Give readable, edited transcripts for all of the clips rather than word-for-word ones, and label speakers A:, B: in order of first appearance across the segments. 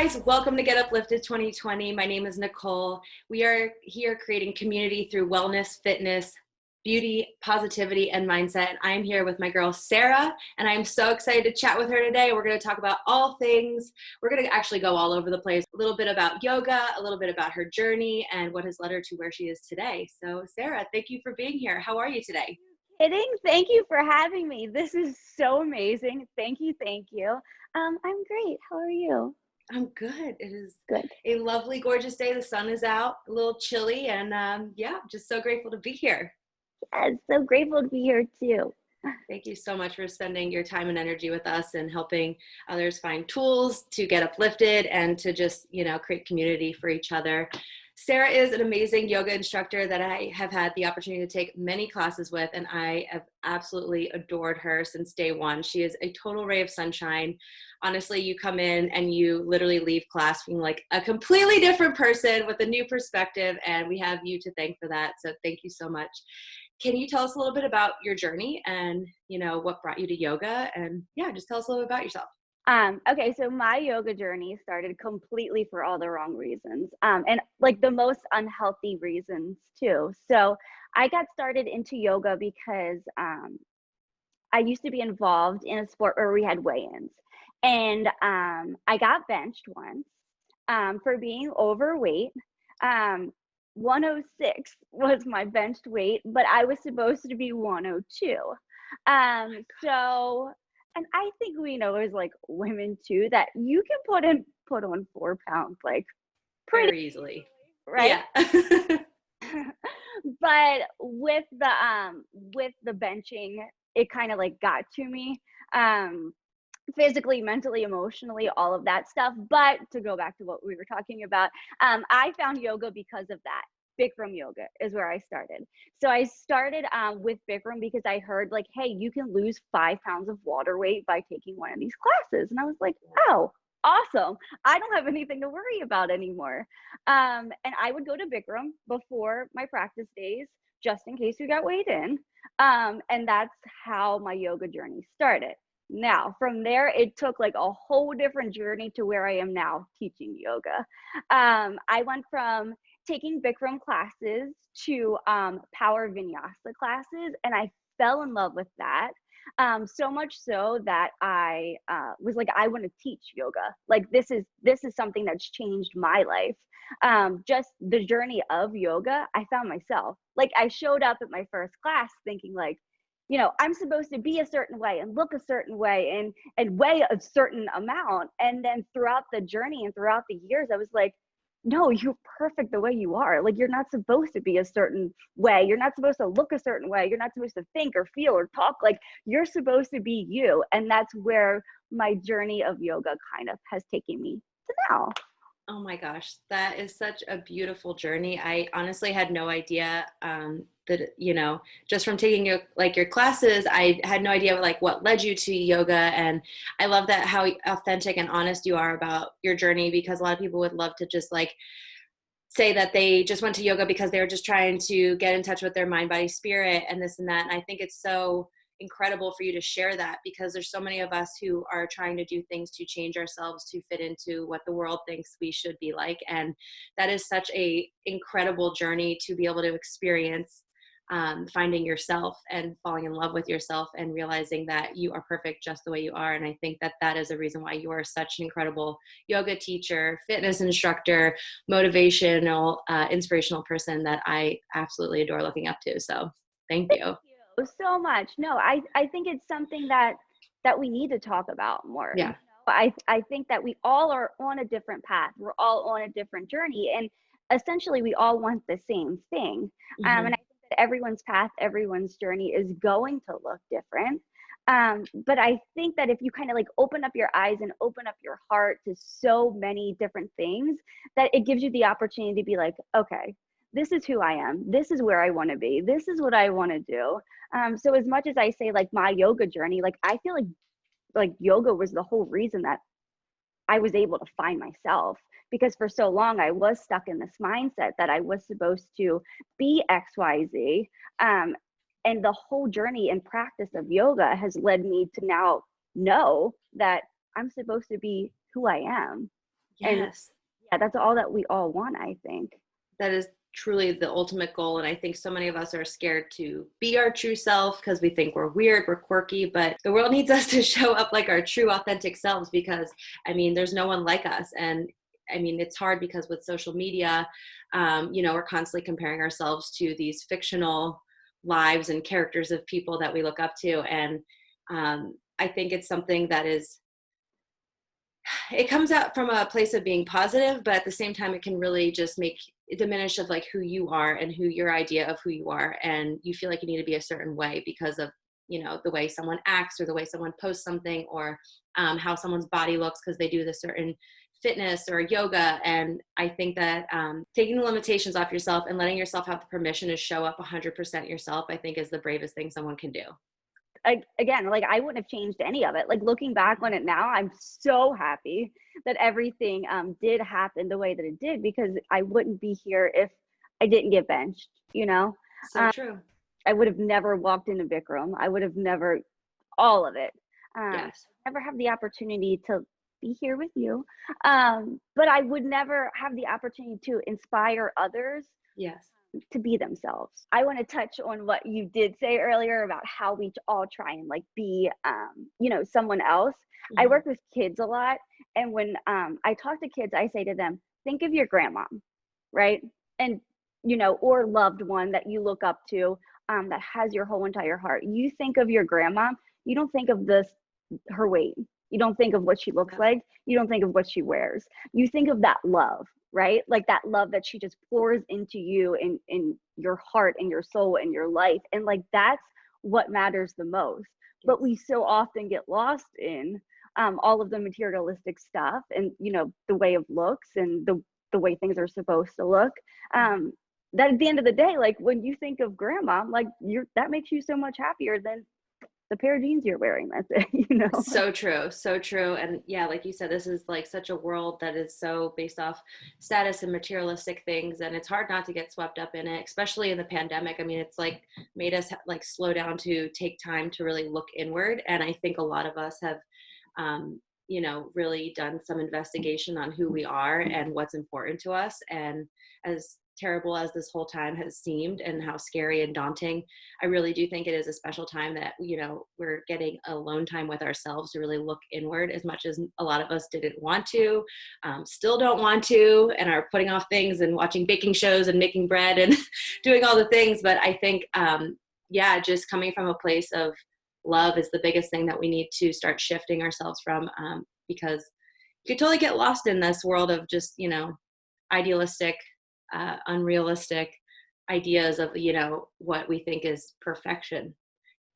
A: guys, welcome to Get Uplifted 2020. My name is Nicole. We are here creating community through wellness, fitness, beauty, positivity, and mindset. And I am here with my girl, Sarah, and I am so excited to chat with her today. We're going to talk about all things. We're going to actually go all over the place, a little bit about yoga, a little bit about her journey, and what has led her to where she is today. So Sarah, thank you for being here. How are you today?
B: Kidding. Thank you for having me. This is so amazing. Thank you. Thank you. I'm great. How are you?
A: I'm good. It is
B: Good.
A: a lovely, gorgeous day. The sun is out, a little chilly, and yeah, just so grateful to be here.
B: Yes, so grateful to be here too.
A: Thank you so much for spending your time and energy with us and helping others find tools to get uplifted and to just, create community for each other. Sarah is an amazing yoga instructor that I have had the opportunity to take many classes with, and I have absolutely adored her since day one. She is a total ray of sunshine. Honestly, you come in and you literally leave class feeling like a completely different person with a new perspective, and we have you to thank for that. So thank you so much. Can you tell us a little bit about your journey and, what brought you to yoga? And yeah, just tell us a little bit about yourself.
B: Okay, so my yoga journey started completely for all the wrong reasons, and like the most unhealthy reasons too. So I got started into yoga because I used to be involved in a sport where we had weigh-ins, and I got benched once for being overweight. 106 was my benched weight, but I was supposed to be 102. So, and I think we know as like women too that you can put on 4 pounds like pretty
A: Very easily,
B: right?
A: Yeah.
B: But with the benching, it kind of like got to me. Physically, mentally, emotionally, all of that stuff. But to go back to what we were talking about, I found yoga because of that. Bikram yoga is where I started. So I started with Bikram because I heard like, hey, you can lose 5 pounds of water weight by taking one of these classes. And I was like, oh, awesome. I don't have anything to worry about anymore. And I would go to Bikram before my practice days, just in case we got weighed in. And that's how my yoga journey started. Now, from there, it took like a whole different journey to where I am now teaching yoga. I went from taking Bikram classes to power vinyasa classes, and I fell in love with that. So much so that I was like, I want to teach yoga. Like this is something that's changed my life. Just the journey of yoga, I found myself. Like I showed up at my first class thinking like, I'm supposed to be a certain way and look a certain way and weigh a certain amount. And then throughout the journey and throughout the years, I was like, no, you're perfect the way you are. Like, you're not supposed to be a certain way. You're not supposed to look a certain way. You're not supposed to think or feel or talk. Like, you're supposed to be you. And that's where my journey of yoga kind of has taken me to now.
A: Oh my gosh, that is such a beautiful journey. I honestly had no idea that, just from taking your classes, I had no idea what led you to yoga. And I love that how authentic and honest you are about your journey, because a lot of people would love to just say that they just went to yoga because they were just trying to get in touch with their mind, body, spirit, and this and that. And I think it's so incredible for you to share that, because there's so many of us who are trying to do things to change ourselves to fit into what the world thinks we should be like. And that is such a incredible journey to be able to experience, finding yourself and falling in love with yourself and realizing that you are perfect just the way you are. And I think that that is a reason why you are such an incredible yoga teacher, fitness instructor, motivational, inspirational person that I absolutely adore looking up to. So thank you.
B: Thank you so much. No, I think it's something that we need to talk about more.
A: Yeah.
B: I think that we all are on a different path. We're all on a different journey, and essentially we all want the same thing.
A: Mm-hmm.
B: And I think that everyone's path, everyone's journey is going to look different. But I think that if you kind of like open up your eyes and open up your heart to so many different things, that it gives you the opportunity to be like, okay, this is who I am. This is where I want to be. This is what I want to do. So as much as I say like my yoga journey, like I feel like yoga was the whole reason that I was able to find myself, because for so long I was stuck in this mindset that I was supposed to be XYZ. And the whole journey and practice of yoga has led me to now know that I'm supposed to be who I am. And
A: Yes.
B: yeah, that's all that we all want, I think.
A: That is truly the ultimate goal. And I think so many of us are scared to be our true self because we think we're weird, we're quirky, but the world needs us to show up like our true, authentic selves because, I mean, there's no one like us. And I mean, it's hard because with social media, we're constantly comparing ourselves to these fictional lives and characters of people that we look up to. And I think it's something that is, it comes out from a place of being positive, but at the same time it can really just make it diminish of like who you are and who your idea of who you are, and you feel like you need to be a certain way because of the way someone acts or the way someone posts something, or how someone's body looks because they do the certain fitness or yoga. And I think that taking the limitations off yourself and letting yourself have the permission to show up 100% yourself, I think is the bravest thing someone can do.
B: Again, like I wouldn't have changed any of it. Like looking back on it now, I'm so happy that everything did happen the way that it did, because I wouldn't be here if I didn't get benched, you know?
A: So true.
B: I would have never walked into Bikram. I would have never, all of it.
A: Yes.
B: Never have the opportunity to be here with you. But I would never have the opportunity to inspire others
A: Yes.
B: to be themselves. I want to touch on what you did say earlier about how we all try and like be, someone else. I
A: Mhm.
B: work with kids a lot, and when I talk to kids, I say to them, think of your grandma, right? And or loved one that you look up to, that has your whole entire heart. You think of your grandma, you don't think of her weight. You don't think of what she looks
A: Yeah.
B: like. You don't think of what she wears. You think of that love, right? Like that love that she just pours into you in your heart and your soul and your life. And like that's what matters the most. But
A: Yes.
B: we so often get lost in all of the materialistic stuff and the way of looks and the way things are supposed to look.
A: Mhm.
B: Um, that at the end of the day, like when you think of grandma, like that makes you so much happier than the pair of jeans you're wearing. That's it.
A: So true, so true. And yeah, like you said, this is like such a world that is so based off status and materialistic things, and it's hard not to get swept up in it, especially in the pandemic. I mean, it's like made us like slow down to take time to really look inward, and I think a lot of us have really done some investigation on who we are and what's important to us. And as terrible as this whole time has seemed and how scary and daunting, I really do think it is a special time that, we're getting alone time with ourselves to really look inward as much as a lot of us didn't want to, still don't want to, and are putting off things and watching baking shows and making bread and doing all the things. But I think, just coming from a place of love is the biggest thing that we need to start shifting ourselves from, because you could totally get lost in this world of just idealistic, unrealistic ideas of what we think is perfection.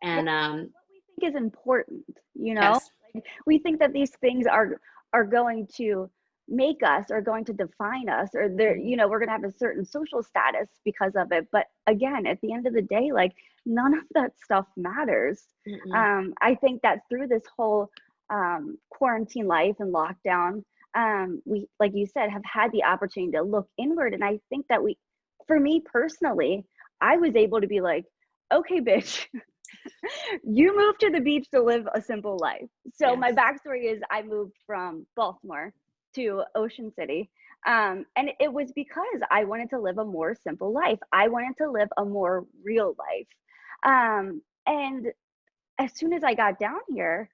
B: Yeah,
A: And
B: what we think is important,
A: yes.
B: Like, we think that these things are going to make us, or going to define us, or they're,
A: Mhm.
B: we're going to have a certain social status because of it. But again, at the end of the day, like none of that stuff matters.
A: Mm-mm.
B: I think that through this whole quarantine life and lockdown, we, like you said, have had the opportunity to look inward. And I think that for me personally, I was able to be like, okay, bitch, you moved to the beach to live a simple life. So my
A: Yes.
B: backstory is I moved from Baltimore to Ocean City. And it was because I wanted to live a more simple life. I wanted to live a more real life. And as soon as I got down here,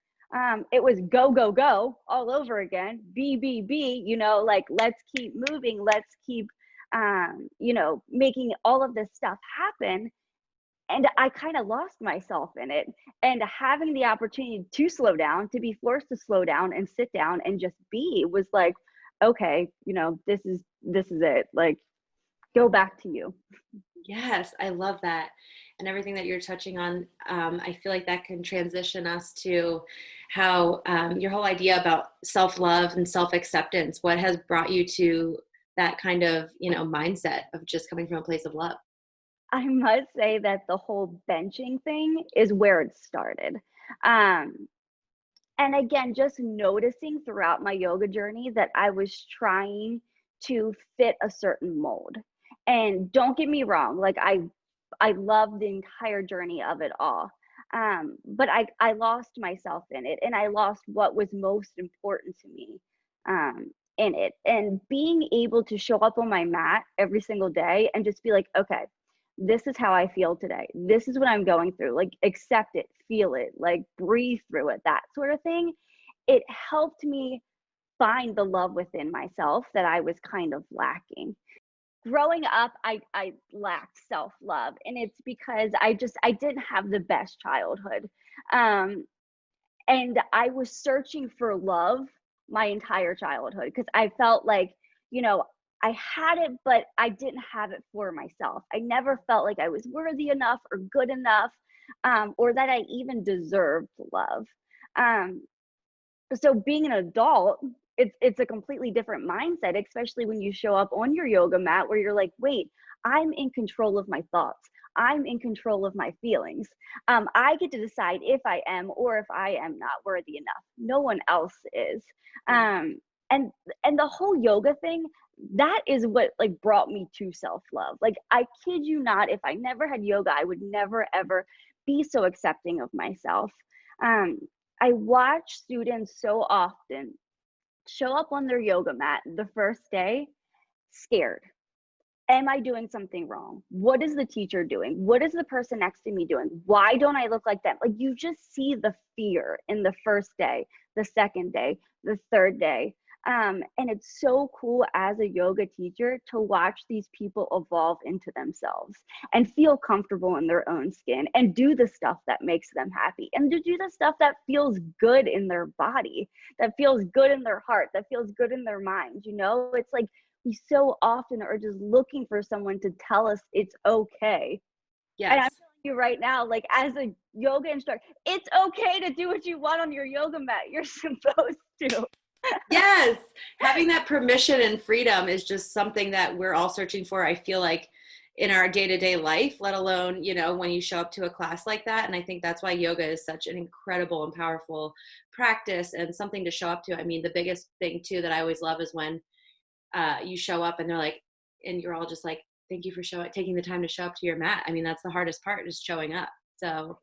B: it was go, go, go all over again. B, like let's keep moving. Let's keep, making all of this stuff happen. And I kind of lost myself in it. And having the opportunity to slow down, to be forced to slow down and sit down and just be, was like, okay, this is it. Like, go back to you.
A: Yes, I love that. And everything that you're touching on, I feel like that can transition us to how your whole idea about self love and self acceptance, what has brought you to that kind of, mindset of just coming from a place of love?
B: I must say that the whole benching thing is where it started. Um, and again, just noticing throughout my yoga journey that I was trying to fit a certain mold. And don't get me wrong, like I love the entire journey of it all. But I lost myself in it, and I lost what was most important to me. in it, and being able to show up on my mat every single day and just be like, okay, this is how I feel today. This is what I'm going through. Like, accept it, feel it, like breathe through it, that sort of thing. It helped me find the love within myself that I was kind of lacking. Growing up, I lacked self-love, and it's because I didn't have the best childhood. Um, and I was searching for love my entire childhood because I felt like, you know, I had it, but I didn't have it for myself. I never felt like I was worthy enough or good enough, or that I even deserved love. Um, so being an adult, it's a completely different mindset, especially when you show up on your yoga mat where you're like, wait, I'm in control of my thoughts. I'm in control of my feelings. I get to decide if I am or if I am not worthy enough. No one else is. Um, and and the whole yoga thing, that is what like brought me to self-love. Like, I kid you not, if I never had yoga, I would never ever be so accepting of myself. Um, I watch students so often show up on their yoga mat the first day scared. Am I doing something wrong? What is the teacher doing? What is the person next to me doing? Why don't I look like them? Like, you just see the fear in the first day, the second day, the third day. And it's so cool as a yoga teacher to watch these people evolve into themselves and feel comfortable in their own skin and do the stuff that makes them happy and to do the stuff that feels good in their body, that feels good in their heart, that feels good in their mind. You know, it's like, we so often are just looking for someone to tell us it's okay. And I'm
A: Yes.
B: telling you right now, like, as a yoga instructor, it's okay to do what you want on your yoga mat. You're supposed to.
A: Yes. Having that permission and freedom is just something that we're all searching for. I feel like in our day-to-day life, let alone, you know, when you show up to a class like that. And I think that's why yoga is such an incredible and powerful practice and something to show up to. I mean, the biggest thing too that I always love is when you show up and they're like, and you're all just like, thank you for taking the time to show up to your mat. I mean, that's the hardest part, is showing up. So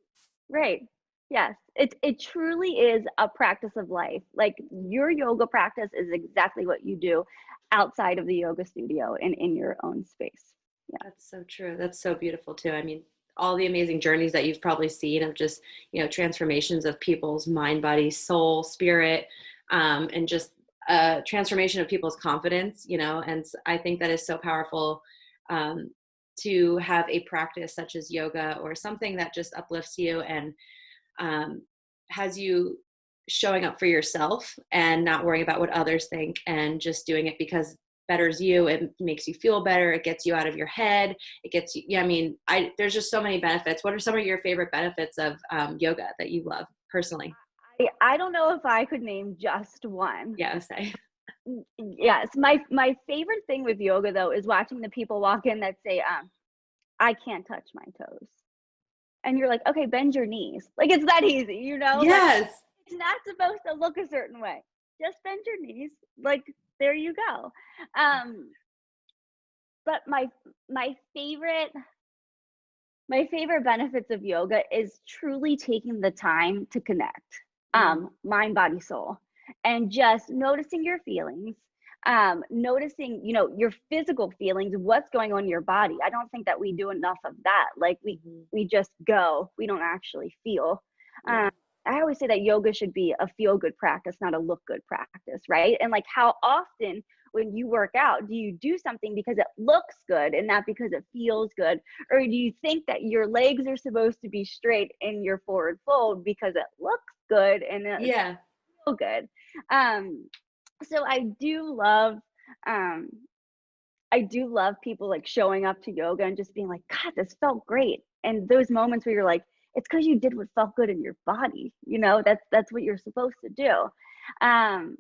B: Right. Yes. It truly is a practice of life. Like, your yoga practice is exactly what you do outside of the yoga studio and in your own space. Yeah.
A: that's so true. That's so beautiful too. I mean, all the amazing journeys that you've probably seen of just, you know, transformations of people's mind, body, soul, spirit, and just transformation of people's confidence, you know, and I think that is so powerful, um, to have a practice such as yoga or something that just uplifts you and um, has you showing up for yourself and not worrying about what others think and just doing it because it betters you. It makes you feel better. It gets you out of your head. It gets you, yeah, I mean, there's just so many benefits. What are some of your favorite benefits of yoga that you love personally?
B: I don't know if I could name just one.
A: Yeah, say.
B: Yes, my favorite thing with yoga though is watching the people walk in that say, I can't touch my toes. And you're like, okay, bend your knees. Like, it's that easy, you know? Like,
A: Yes.
B: it's not supposed to look a certain way. Just bend your knees. Like, there you go. Um, but my favorite my favorite benefits of yoga is truly taking the time to connect,
A: Mm,
B: mind, body, soul, and just noticing your feelings, noticing, you know, your physical feelings, what's going on in your body. I don't think that we do enough of that. Like,
A: mhm.
B: we just go, we don't actually feel.
A: Yeah.
B: I always say that yoga should be a feel good practice, not a look good practice, right? And like, how often when you work out, do you do something because it looks good and not because it feels good? Or do you think that your legs are supposed to be straight in your forward fold because it looks good and it
A: Yeah.
B: feels good? Um, so um, I do love people like showing up to yoga and just being like, God, this felt great. And those moments where you're like, it's because you did what felt good in your body. You know, that's what you're supposed to do. Um,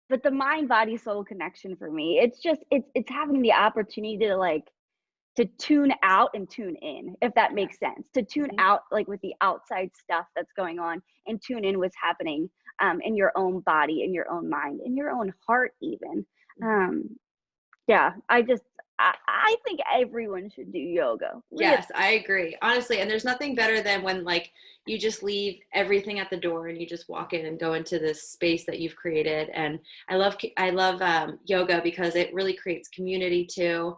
B: but the mind body soul connection for me, it's just it's having the opportunity to like to tune out and tune in, if that
A: Yeah.
B: makes sense. To tune
A: Mhm.
B: out like with the outside stuff that's going on and tune in what's happening in your own body, in your own mind, in your own heart even.
A: Mhm.
B: Um, yeah, I think everyone should do yoga. Really.
A: Yes, I agree. Honestly, and there's nothing better than when like you just leave everything at the door and you just walk in and go into this space that you've created. And I love yoga because it really creates community too.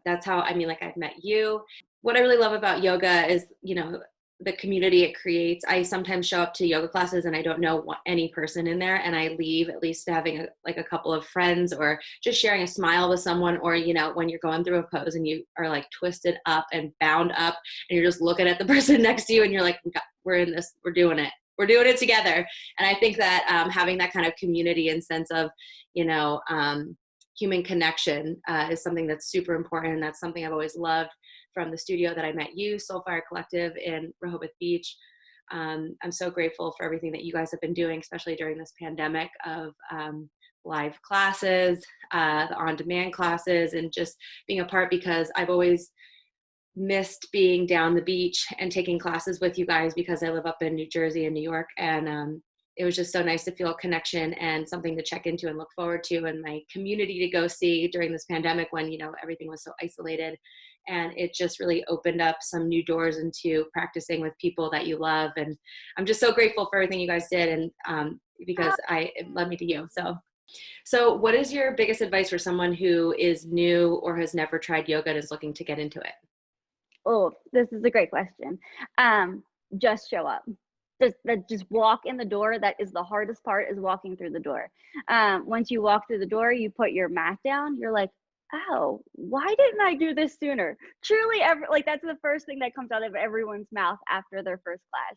A: That's how I mean, like I've met you. What I really love about yoga is, the community it creates. I sometimes show up to yoga classes and I don't know any person in there, and I leave at least having a couple of friends or just sharing a smile with someone, or when you're going through a pose and you are like twisted up and bound up and you're just looking at the person next to you and you're like, we're in this, we're doing it together. And I think that having that kind of community and sense of human connection is something that's super important, and that's something I've always loved from the studio that I met you, Soulfire Collective in Rehoboth Beach. I'm so grateful for everything that you guys have been doing, especially during this pandemic, of live classes, the on-demand classes, and just being a part, because I've always missed being down the beach and taking classes with you guys because I live up in New Jersey and New York. And it was just so nice to feel a connection and something to check into and look forward to, and my community to go see during this pandemic when, everything was so isolated. And it just really opened up some new doors into practicing with people that you love. And I'm just so grateful for everything you guys did. And because it led me to you. So what is your biggest advice for someone who is new or has never tried yoga and is looking to get into it?
B: Oh, this is a great question. Just show up. Just walk in the door. That is the hardest part, is walking through the door. Once you walk through the door, you put your mat down. You're like, oh, why didn't I do this sooner? Truly, that's the first thing that comes out of everyone's mouth after their first class.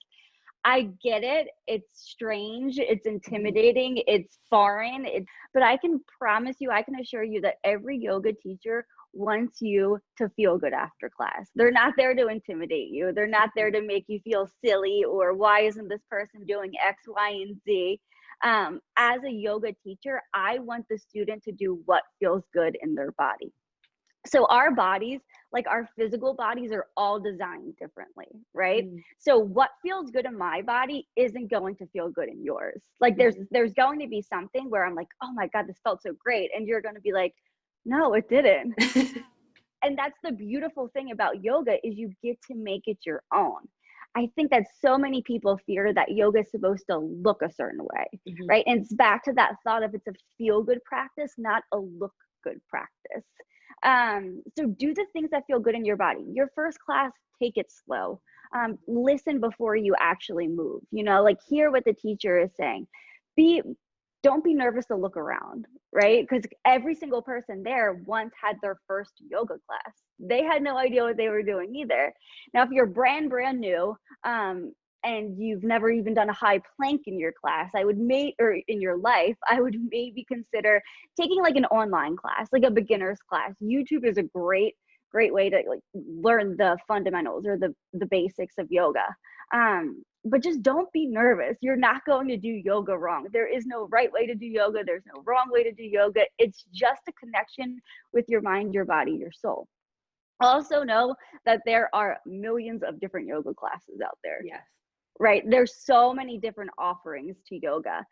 B: I get it. It's strange. It's intimidating. It's foreign. But I can promise you, I can assure you that every yoga teacher wants you to feel good after class. They're not there to intimidate you. They're not there to make you feel silly or why isn't this person doing X, Y, and Z. As a yoga teacher, I want the student to do what feels good in their body. So our bodies, like our physical bodies, are all designed differently, right? So what feels good in my body isn't going to feel good in yours. Like there's going to be something where I'm like, oh my God, this felt so great. And you're going to be like, no, it didn't. And that's the beautiful thing about yoga, is you get to make it your own. I think that so many people fear that yoga is supposed to look a certain way, right? And it's back to that thought of it's a feel-good practice, not a look-good practice. So do the things that feel good in your body. Your first class, take it slow. Listen before you actually move, hear what the teacher is saying. Don't be nervous to look around, right? Because every single person there once had their first yoga class. They had no idea what they were doing either. Now, if you're brand new, and you've never even done a high plank in your class, or in your life, I would maybe consider taking like an online class, like a beginner's class. YouTube is a great way to learn the fundamentals or the basics of yoga. But just don't be nervous. You're not going to do yoga wrong. There is no right way to do yoga. There's no wrong way to do yoga. It's just a connection with your mind, your body, your soul. Also know that there are millions of different yoga classes out there.
A: Yes.
B: Right. There's so many different offerings to yoga.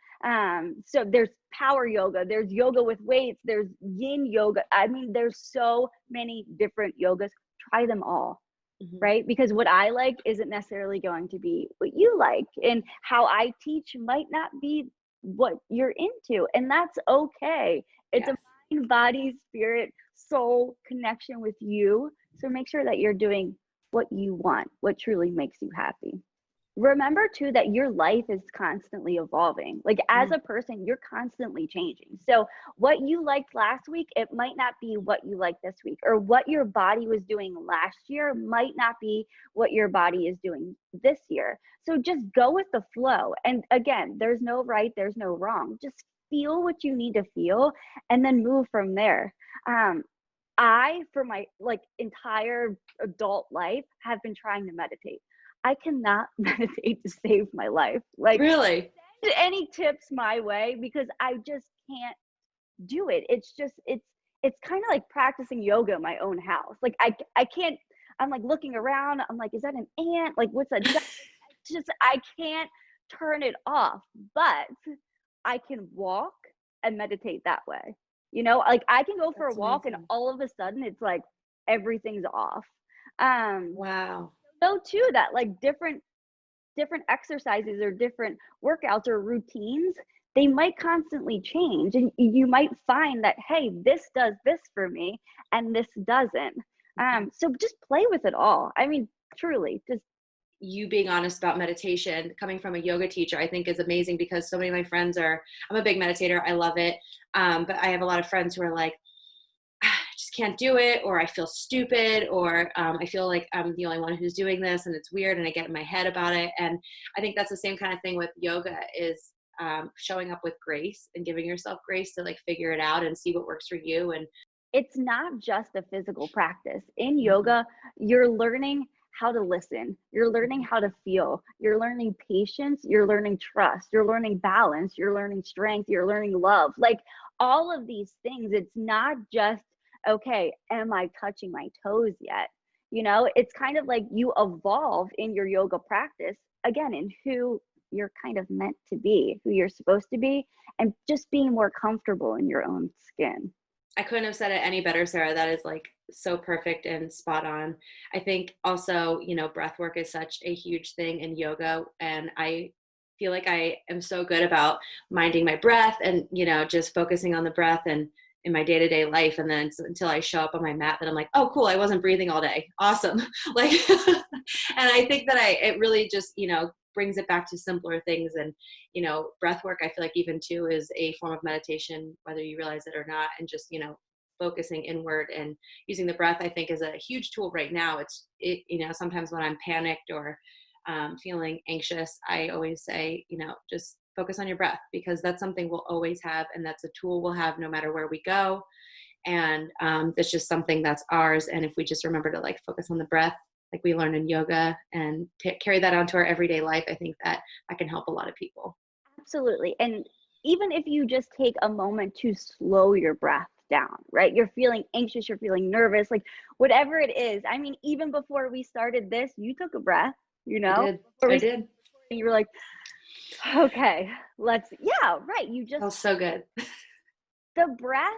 B: So there's power yoga, there's yoga with weights, there's yin yoga. I mean, there's so many different yogas. Try them all. Right? Because what I like isn't necessarily going to be what you like, and how I teach might not be what you're into. And that's okay. It's a mind, body, spirit, soul connection with you. So make sure that you're doing what you want, what truly makes you happy. Remember too that your life is constantly evolving. Like as a person, you're constantly changing. So what you liked last week, it might not be what you like this week, or what your body was doing last year might not be what your body is doing this year. So just go with the flow. And again, there's no right, there's no wrong. Just feel what you need to feel and then move from there. For my entire adult life, have been trying to meditate. I cannot meditate to save my life.
A: Really?
B: Send any tips my way, because I just can't do it. It's kind of like practicing yoga in my own house. I can't, I'm looking around. I'm like, is that an ant? What's that? I can't turn it off, but I can walk and meditate that way. You know, like I can go for a
A: That's
B: walk and
A: amazing.
B: all of a sudden it's like everything's off. Um,
A: Wow.
B: so too that like different exercises or different workouts or routines, they might constantly change and you might find that hey, this does this for me and this doesn't.
A: Mhm.
B: So just play with it all. I mean, truly, just
A: You being honest about meditation coming from a yoga teacher, I think is amazing because so many of my friends are, I'm a big meditator, I love it, but I have a lot of friends who are like, "Ah, I just can't do it," or I feel stupid, or I feel like I'm the only one who's doing this and it's weird and I get in my head about it. And I think that's the same kind of thing with yoga is showing up with grace and giving yourself grace to like figure it out and see what works for you. And
B: it's not just a physical practice. In
A: mhm,
B: yoga, you're learning how to listen, you're learning
A: mhm,
B: how to feel, you're learning patience, you're learning trust, you're learning balance, you're learning strength, you're learning love. Like all of these things, it's not just, okay, am I touching my toes yet? You know, it's kind of like you evolve in your yoga practice again in who you're kind of meant to be, who you're supposed to be, and just being more comfortable in your own skin.
A: I couldn't have said it any better, Sarah. That is like so perfect and spot on. I think also, breath work is such a huge thing in yoga. And I feel like I am so good about minding my breath and, just focusing on the breath and in my day-to-day life. And then until I show up on my mat, that I'm like, oh, cool, I wasn't breathing all day. Awesome. Like, and I think that it really just, brings it back to simpler things. And breath work, I feel like even too is a form of meditation, whether you realize it or not. And just, focusing inward and using the breath, I think is a huge tool right now. Sometimes when I'm panicked or feeling anxious, I always say, just focus on your breath because that's something we'll always have. And that's a tool we'll have no matter where we go. And that's just something that's ours. And if we just remember to like focus on the breath, like we learn in yoga and carry that onto our everyday life, I think that can help a lot of people.
B: Absolutely. And even if you just take a moment to slow your breath down, right? You're feeling anxious, you're feeling nervous, like whatever it is. I mean, even before we started this, you took a breath, you
A: I
B: know,
A: did.
B: before
A: I
B: we
A: did.
B: started, you were like, okay, yeah, right. You just,
A: Feels so good.
B: the breath,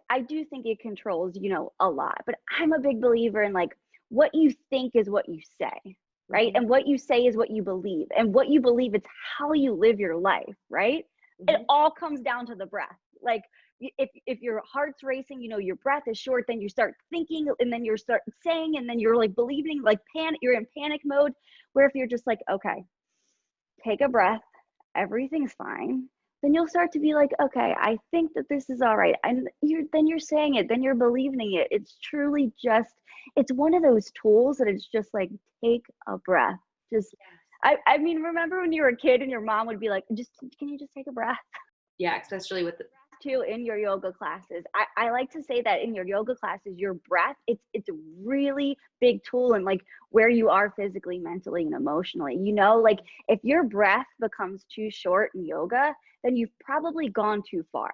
B: I do think it controls, a lot, but I'm a big believer in like what you think is what you say, right?
A: Hmm.
B: And what you say is what you believe. And what you believe, it's how you live your life, right? It
A: Hmm.
B: all comes down to the breath. Like if your heart's racing, your breath is short, then you start thinking and then you start saying and then you're like believing like panic, you're in panic mode. Where if you're just like, okay, take a breath, everything's fine, then you'll start to be like, okay, I think that this is all right. And you're saying it, then you're believing it. It's truly just, it's one of those tools that it's just like, take a breath. Just, I mean, remember when you were a kid and your mom would be like, just, can you just take a breath?
A: Yeah, especially with the,
B: Too in your yoga classes. I like to say that in your yoga classes, your breath, it's a really big tool in like where you are physically, mentally, and emotionally. Like if your breath becomes too short in yoga, then you've probably gone too far,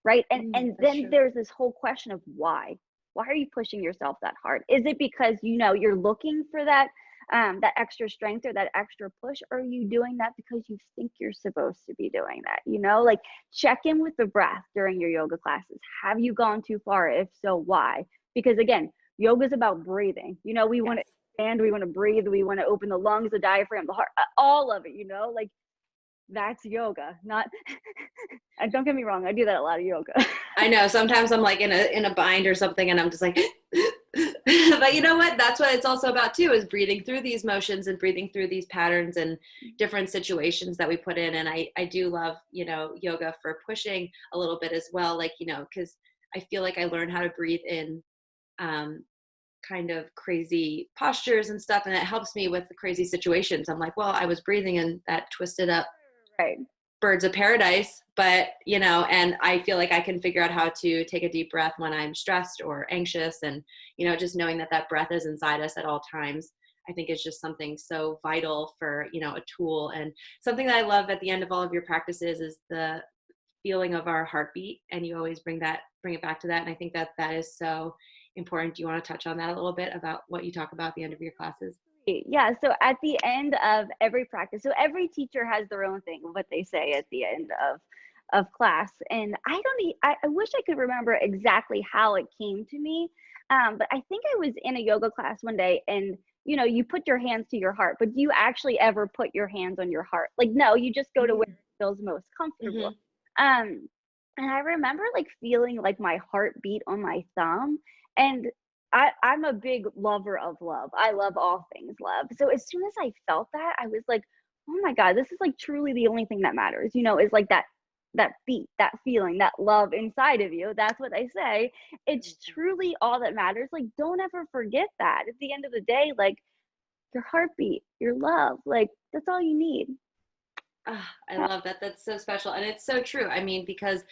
B: right? And
A: that's
B: then
A: true.
B: there's this whole question of why. Why are you pushing yourself that hard? Is it because you're looking for that extra strength or that extra push, or are you doing that because you think you're supposed to be doing that? Like check in with the breath during your yoga classes. Have you gone too far? If so, why? Because again, yoga is about breathing. We want to
A: Yes.
B: expand, we want to breathe, we want to open the lungs, the diaphragm, the heart, all of it. Like that's yoga, not and don't get me wrong, I do that a lot of yoga.
A: I know sometimes I'm like in a bind or something and I'm just like but you know what, that's what it's also about too, is breathing through these motions and breathing through these patterns and different situations that we put in. And I do love yoga for pushing a little bit as well, like because I feel like I learned how to breathe in um kind of crazy postures and stuff, and it helps me with the crazy situations. I'm like, well, I was breathing in that twisted up
B: Right.
A: birds of paradise, but and I feel like I can figure out how to take a deep breath when I'm stressed or anxious. And just knowing that that breath is inside us at all times, I think is just something so vital for a tool. And something that I love at the end of all of your practices is the feeling of our heartbeat, and you always bring it back to that. And I think that that is so important. Do you want to touch on that a little bit about what you talk about at the end of your classes?
B: Yeah, so at the end of every practice, so every teacher has their own thing, what they say at the end of class, and I wish I could remember exactly how it came to me, but I think I was in a yoga class one day, and you put your hands to your heart, but do you actually ever put your hands on your heart? Like, no, you just go to where
A: Mm-hmm.
B: it feels most comfortable.
A: Mm-hmm.
B: Um, and I remember like feeling like my heart beat on my thumb, and I'm a big lover of love. I love all things love. So as soon as I felt that, I was like, oh my God, this is like truly the only thing that matters, is like that beat, that feeling, that love inside of you. That's what I say. It's truly all that matters. Like, don't ever forget that. At the end of the day, like your heartbeat, your love, like that's all you need.
A: Ah, I love that. That's so special. And it's so true. I mean, because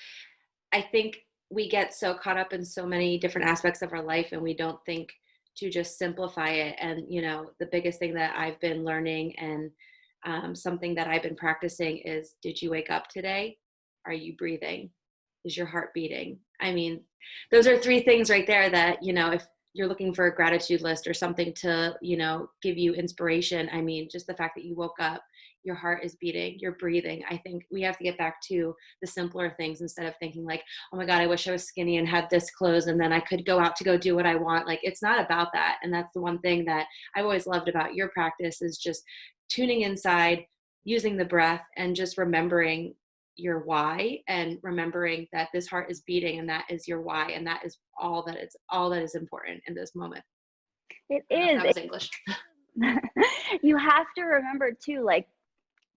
A: I think we get so caught up in so many different aspects of our life and we don't think to just simplify it. And, the biggest thing that I've been learning and something that I've been practicing is, did you wake up today? Are you breathing? Is your heart beating? I mean, those are three things right there that, if you're looking for a gratitude list or something to, give you inspiration. I mean, just the fact that you woke up, your heart is beating, you're breathing. I think we have to get back to the simpler things instead of thinking like, oh my God, I wish I was skinny and had this clothes and then I could go out to go do what I want. Like, it's not about that. And that's the one thing that I've always loved about your practice is just tuning inside, using the breath, and just remembering your why and remembering that this heart is beating and that is your why and that is all that is important in this moment.
B: It
A: I don't know if
B: is.
A: that was English.
B: You have to remember too, like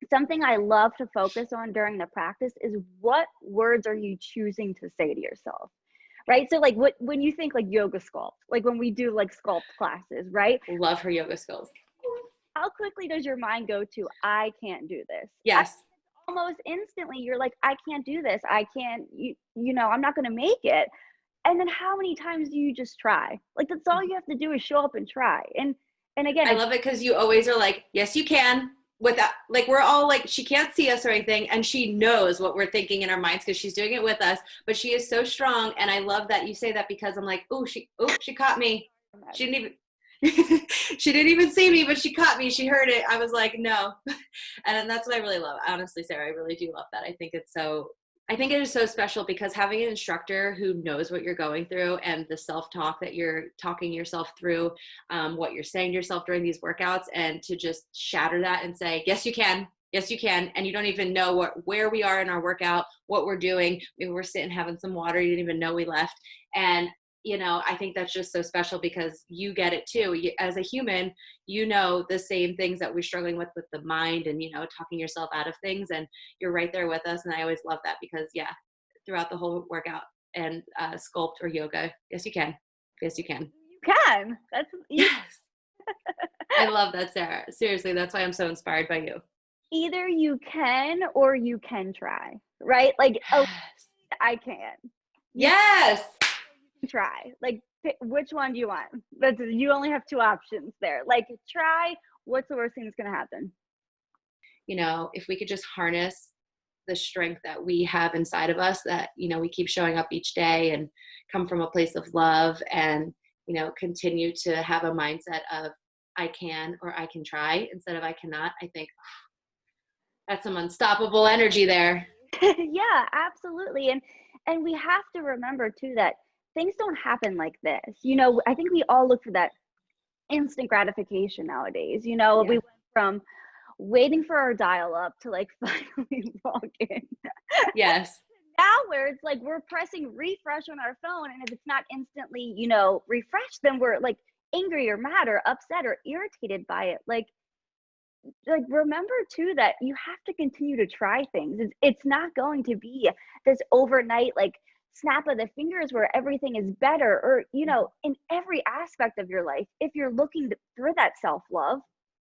B: something I love to focus on during the practice is what words are you choosing to say to yourself? Right? So like when you think like yoga sculpt, like when we do like sculpt classes, right?
A: Love her yoga skills.
B: How quickly does your mind go to I can't do this?
A: Yes.
B: Almost instantly you're like I can't do this. I can't I'm not going to make it. And then how many times do you just try? Like that's all you have to do is show up and try. And again,
A: I love it because you always are like, yes, you can. Without, like, we're all like, she can't see us or anything, and she knows what we're thinking in our minds because she's doing it with us. But she is so strong, and I love that you say that because I'm like, she caught me. She didn't even, she didn't even see me, but she caught me. She heard it. I was like, no, and that's what I really love. Honestly, Sarah, I really do love that. I think it is so special because having an instructor who knows what you're going through and the self-talk that you're talking yourself through, what you're saying to yourself during these workouts, and to just shatter that and say, yes, you can. Yes, you can. And you don't even know where we are in our workout, what we're doing. Maybe we're sitting having some water. You didn't even know we left. And I think that's just so special because you get it too. As a human, the same things that we're struggling with the mind and, talking yourself out of things. And you're right there with us. And I always love that because, throughout the whole workout and sculpt or yoga, yes, you can. Yes, you can.
B: You can. That's
A: Yes. I love that, Sarah. Seriously, that's why I'm so inspired by you.
B: either you can or you can try, right? Like, oh,
A: Yes.
B: I can. You
A: Yes.
B: can try. Like, which one do you want? You only have two options there. Like, try. What's the worst thing that's gonna happen?
A: If we could just harness the strength that we have inside of us, that, we keep showing up each day and come from a place of love and, continue to have a mindset of I can or I can try instead of I cannot. I think that's some unstoppable energy there.
B: Yeah, absolutely. And we have to remember too that things don't happen like this. I think we all look for that instant gratification nowadays. We
A: Yeah.
B: went from waiting for our dial up to like finally log in.
A: Yes.
B: Now where it's like we're pressing refresh on our phone, and if it's not instantly, refreshed, then we're like angry or mad or upset or irritated by it. Like remember too that you have to continue to try things. It's not going to be this overnight like snap of the fingers where everything is better, or in every aspect of your life. If you're looking for that self-love,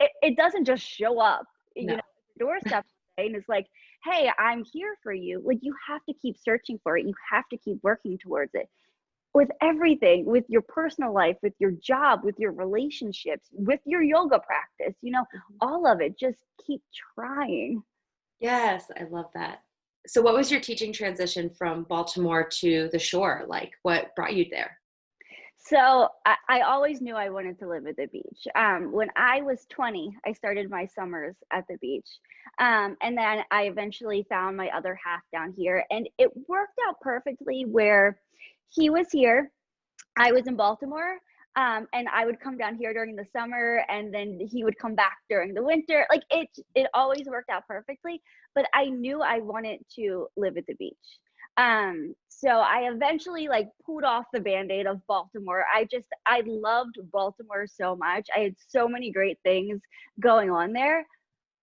B: it doesn't just show up
A: No.
B: doorstep and it's like, hey, I'm here for you. Like you have to keep searching for it. You have to keep working towards it with everything, with your personal life, with your job, with your relationships, with your yoga practice, all of it. Just keep trying.
A: Yes, I love that. So what was your teaching transition from Baltimore to the shore like? What brought you there?
B: So I always knew I wanted to live at the beach. When I was 20, I started my summers at the beach. And then I eventually found my other half down here. And it worked out perfectly where he was here, I was in Baltimore. And I would come down here during the summer, and then he would come back during the winter. Like it always worked out perfectly. But I knew I wanted to live at the beach. So I eventually like pulled off the band-aid of Baltimore. I loved Baltimore so much. I had so many great things going on there,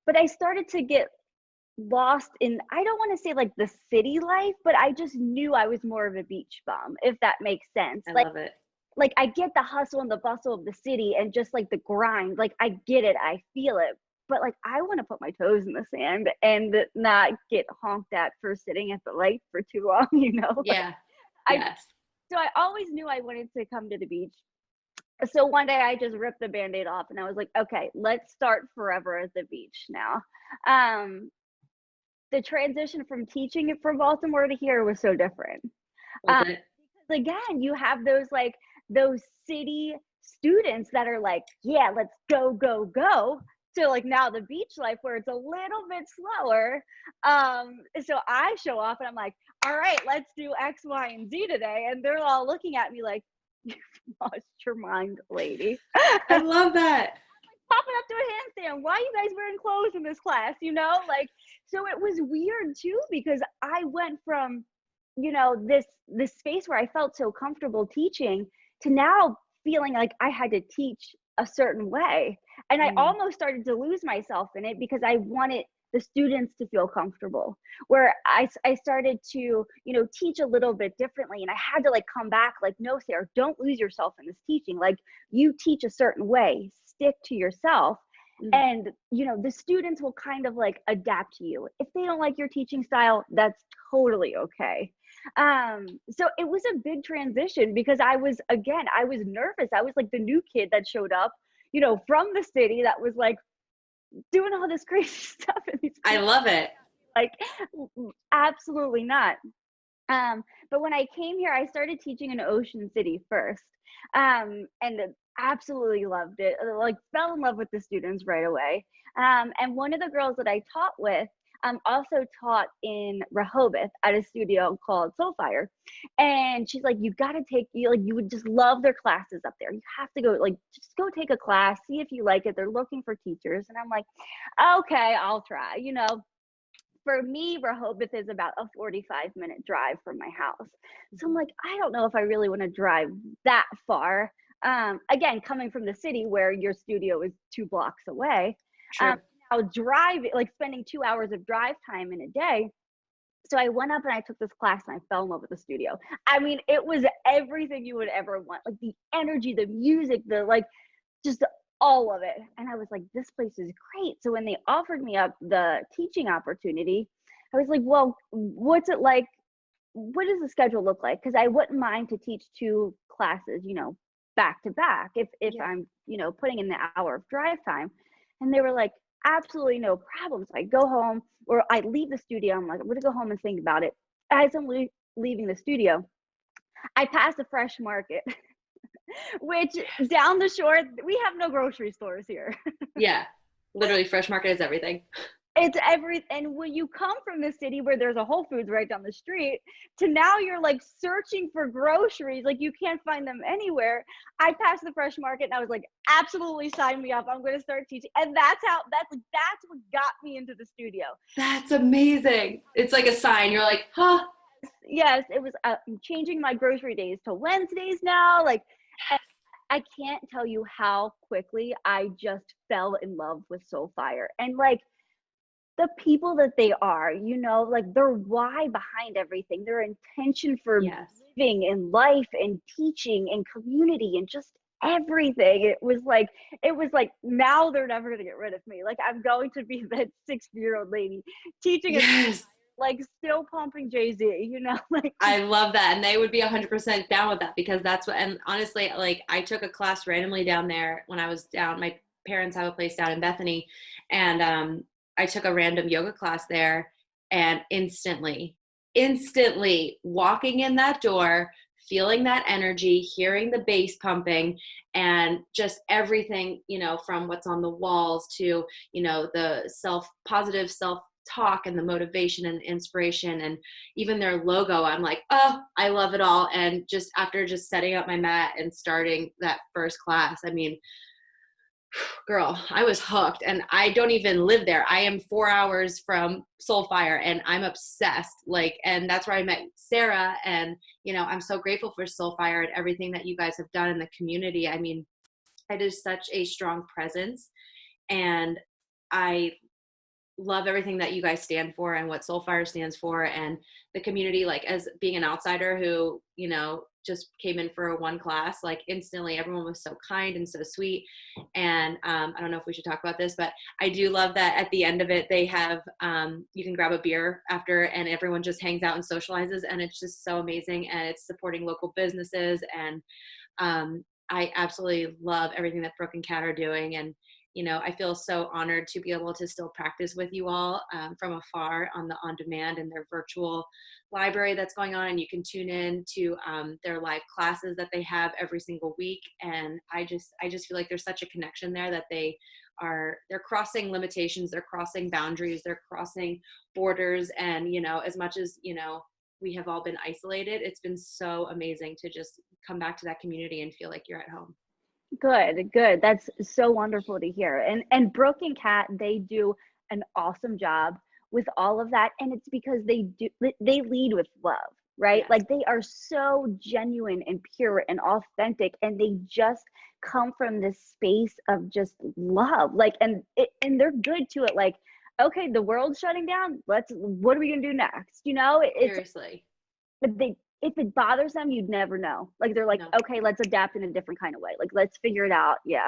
B: but I started to get lost in, I don't want to say like the city life, but I just knew I was more of a beach bum, if that makes sense.
A: I love it.
B: Like I get the hustle and the bustle of the city and just like the grind. Like I get it, I feel it. But like I want to put my toes in the sand and not get honked at for sitting at the light for too long, you know?
A: Yeah.
B: I
A: Yes.
B: so I always knew I wanted to come to the beach. So one day I just ripped the band-aid off and I was like, okay, let's start forever at the beach now. Um, the transition from teaching it from Baltimore to here was so different.
A: Was it?
B: Again, you have those city students that are like, yeah, let's go, go, go. So like now the beach life where it's a little bit slower. So I show off and I'm like, all right, let's do X, Y, and Z today. And they're all looking at me like, you've lost your mind, lady.
A: I love that.
B: Popping up to a handstand. Why are you guys wearing clothes in this class? You know, like, so it was weird too, because I went from, you know, this space where I felt so comfortable teaching to now feeling like I had to teach a certain way. And I almost started to lose myself in it because I wanted the students to feel comfortable, where I started to, you know, teach a little bit differently. And I had to like come back like, no, Sarah, don't lose yourself in this teaching. Like you teach a certain way, stick to yourself. And, you know, the students will kind of like adapt to you. If they don't like your teaching style, that's totally okay. So it was a big transition because I was nervous. I was like the new kid that showed up, you know, from the city that was like doing all this crazy stuff. And these
A: I love it.
B: like, absolutely not. But when I came here, I started teaching in Ocean City first, and absolutely loved it. Like, fell in love with the students right away. And one of the girls that I taught with also taught in Rehoboth at a studio called Soulfire. And she's like, you got to take, you would just love their classes up there. You have to go, like, just go take a class, see if you like it. They're looking for teachers. And I'm like, okay, I'll try, you know. For me, Rehoboth is about a 45-minute drive from my house. So I'm like, I don't know if I really want to drive that far. Again, coming from the city where your studio is 2 blocks away.
A: True.
B: Now driving, like spending 2 hours of drive time in a day. So I went up and I took this class and I fell in love with the studio. I mean, it was everything you would ever want. Like the energy, the music, the like, just all of it. And I was like, this place is great. So when they offered me up the teaching opportunity, I was like, well, what's it like? What does the schedule look like? Because I wouldn't mind to teach 2 classes, you know, back to back if I'm, you know, putting in the hour of drive time. And they were like, absolutely no problem. So I go home or I leave the studio. I'm like, I'm going to go home and think about it. As I'm leaving the studio, I pass a fresh market. Which down the shore, we have no grocery stores here.
A: Yeah, literally Fresh Market is everything.
B: It's and when you come from the city where there's a Whole Foods right down the street to now you're like searching for groceries, like you can't find them anywhere. I passed the Fresh Market and I was like, absolutely sign me up. I'm going to start teaching. And that's what got me into the studio.
A: That's amazing. It's like a sign. You're like, huh?
B: Yes, it was changing my grocery days to Wednesdays now. Like, I can't tell you how quickly I just fell in love with Soulfire and like the people that they are, you know, like their why behind everything, their intention for living and life and teaching and community and just everything. It was like now they're never going to get rid of me. Like I'm going to be that 60-year-old lady teaching like still pumping Jay-Z, you know, like
A: I love that. And they would be 100% down with that because that's what, and honestly, like I took a class randomly down there when I was down, my parents have a place down in Bethany, and I took a random yoga class there, and instantly walking in that door, feeling that energy, hearing the bass pumping, and just everything, from what's on the walls to, the positive self talk and the motivation and inspiration and even their logo. I'm like, oh, I love it all. And just after just setting up my mat and starting that first class, I mean, girl, I was hooked, and I don't even live there. I am 4 hours from Soulfire and I'm obsessed. And that's where I met Sarah. And, I'm so grateful for Soulfire and everything that you guys have done in the community. I mean, it is such a strong presence, and I love everything that you guys stand for and what Soulfire stands for, and the community. Like, as being an outsider who, just came in for one class, like instantly everyone was so kind and so sweet. And I don't know if we should talk about this, but I do love that at the end of it, they have, you can grab a beer after and everyone just hangs out and socializes. And it's just so amazing. And it's supporting local businesses. And I absolutely love everything that Brooke and Kat are doing. And I feel so honored to be able to still practice with you all from afar on the on-demand and their virtual library that's going on. And you can tune in to their live classes that they have every single week. And I just feel like there's such a connection there that they're crossing limitations, they're crossing boundaries, they're crossing borders. And, as much as, we have all been isolated, it's been so amazing to just come back to that community and feel like you're at home.
B: Good. That's so wonderful to hear. And Brooke and Kat, they do an awesome job with all of that. And it's because they lead with love, right?
A: Yes.
B: Like, they are so genuine and pure and authentic, and they just come from this space of just love. And they're good to it. Like, okay, the world's shutting down. What are we gonna do next?
A: Seriously.
B: But if it bothers them, you'd never know. Like, they're like,
A: No.
B: okay, let's adapt in a different kind of way. Like, let's figure it out. Yeah.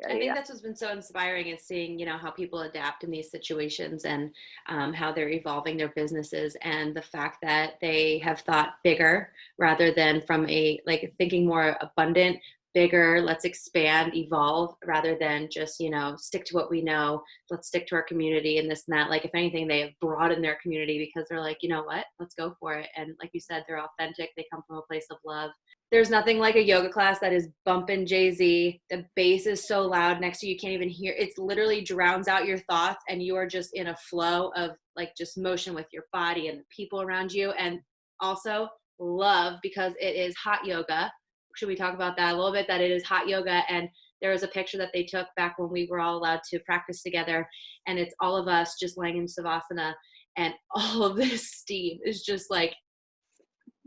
A: I think that's what's been so inspiring, is seeing, how people adapt in these situations, and how they're evolving their businesses, and the fact that they have thought bigger rather than from thinking more abundant, bigger, let's expand, evolve, rather than just, stick to what we know. Let's stick to our community and this and that. Like, if anything, they have broadened their community because they're like, you know what, let's go for it. And like you said, they're authentic. They come from a place of love. There's nothing like a yoga class that is bumping Jay-Z. The bass is so loud next to you, you can't even hear. It's literally drowns out your thoughts, and you are just in a flow of just motion with your body and the people around you. And also love, because it is hot yoga. Should we talk about that a little bit? That it is hot yoga. And there was a picture that they took back when we were all allowed to practice together. And it's all of us just laying in Savasana, and all of this steam is just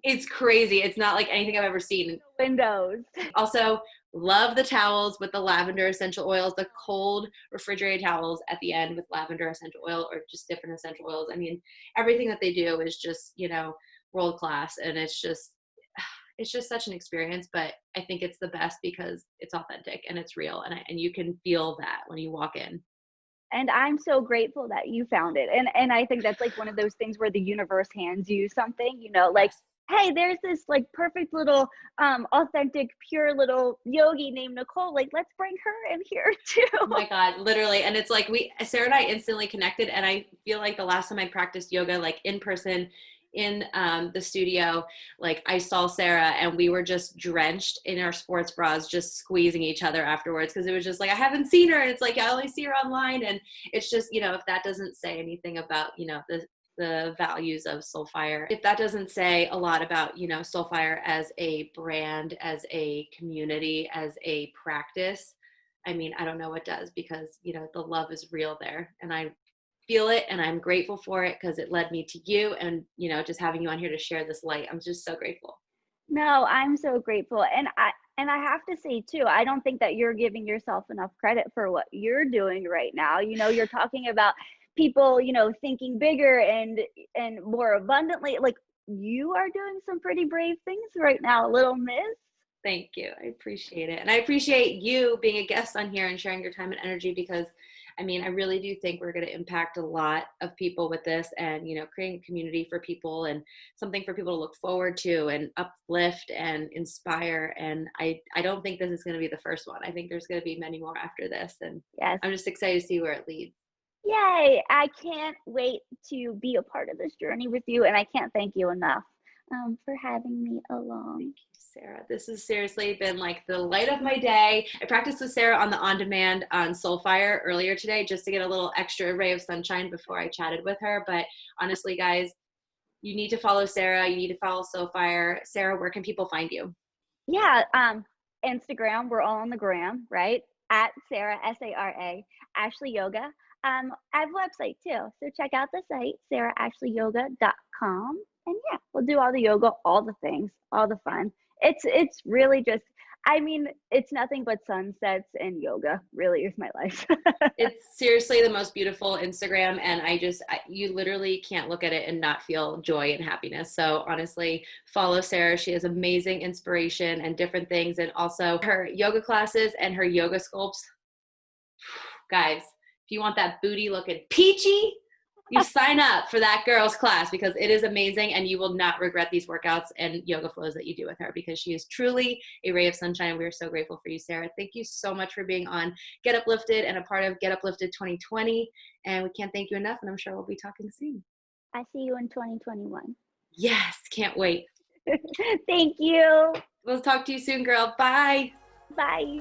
A: it's crazy. It's not like anything I've ever seen.
B: Windows.
A: Also, love the towels with the lavender essential oils, the cold refrigerated towels at the end with lavender essential oil, or just different essential oils. I mean, everything that they do is just, world class. And it's just such an experience. But I think it's the best because it's authentic and it's real. And you can feel that when you walk in.
B: And I'm so grateful that you found it. And I think that's one of those things where the universe hands you something,
A: Yes.
B: Hey, there's this perfect little authentic, pure little yogi named Nicole. Let's bring her in here too.
A: Oh my God, literally. And it's Sarah and I instantly connected. And I feel like the last time I practiced yoga, in person in the studio, I saw Sarah, and we were just drenched in our sports bras, just squeezing each other afterwards. Cause it was just I haven't seen her. And it's I only see her online. And it's just, if that doesn't say anything about, the values of Soulfire, if that doesn't say a lot about, Soulfire as a brand, as a community, as a practice, I mean, I don't know what does, because, the love is real there, and I feel it, and I'm grateful for it, because it led me to you, and, just having you on here to share this light. I'm just so grateful.
B: No, I'm so grateful. And I have to say too, I don't think that you're giving yourself enough credit for what you're doing right now. You're talking about people, thinking bigger and more abundantly. You are doing some pretty brave things right now, little miss.
A: Thank you. I appreciate it. And I appreciate you being a guest on here and sharing your time and energy, because I mean, I really do think we're going to impact a lot of people with this, and, creating a community for people and something for people to look forward to and uplift and inspire. And I don't think this is going to be the first one. I think there's going to be many more after this. And
B: yes,
A: I'm just excited to see where it leads.
B: Yay. I can't wait to be a part of this journey with you. And I can't thank you enough. for having me along.
A: Sarah, this has seriously been like the light of my day. I practiced with Sarah on the on demand on Soulfire earlier today just to get a little extra ray of sunshine before I chatted with her. But honestly, guys, you need to follow Sarah. You need to follow Soulfire. Sarah, where can people find you?
B: Yeah, Instagram, we're all on the gram, right? At Sarah, S-A-R-A, Ashley Yoga. I have a website too, so check out the site, sarahashleyyoga.com. And yeah, we'll do all the yoga, all the things, all the fun. It's really just, I mean, it's nothing but sunsets and yoga. Really is my life.
A: It's seriously the most beautiful Instagram, and you literally can't look at it and not feel joy and happiness. So honestly, follow Sarah. She has amazing inspiration and different things, and also her yoga classes and her yoga sculpts. Guys, if you want that booty looking peachy, you sign up for that girl's class because it is amazing, and you will not regret these workouts and yoga flows that you do with her because she is truly a ray of sunshine. We are so grateful for you, Sarah. Thank you so much for being on Get Uplifted and a part of Get Uplifted 2020. And we can't thank you enough, and I'm sure we'll be talking soon.
B: I see you in 2021.
A: Yes, can't wait.
B: Thank you.
A: We'll talk to you soon, girl. Bye.
B: Bye.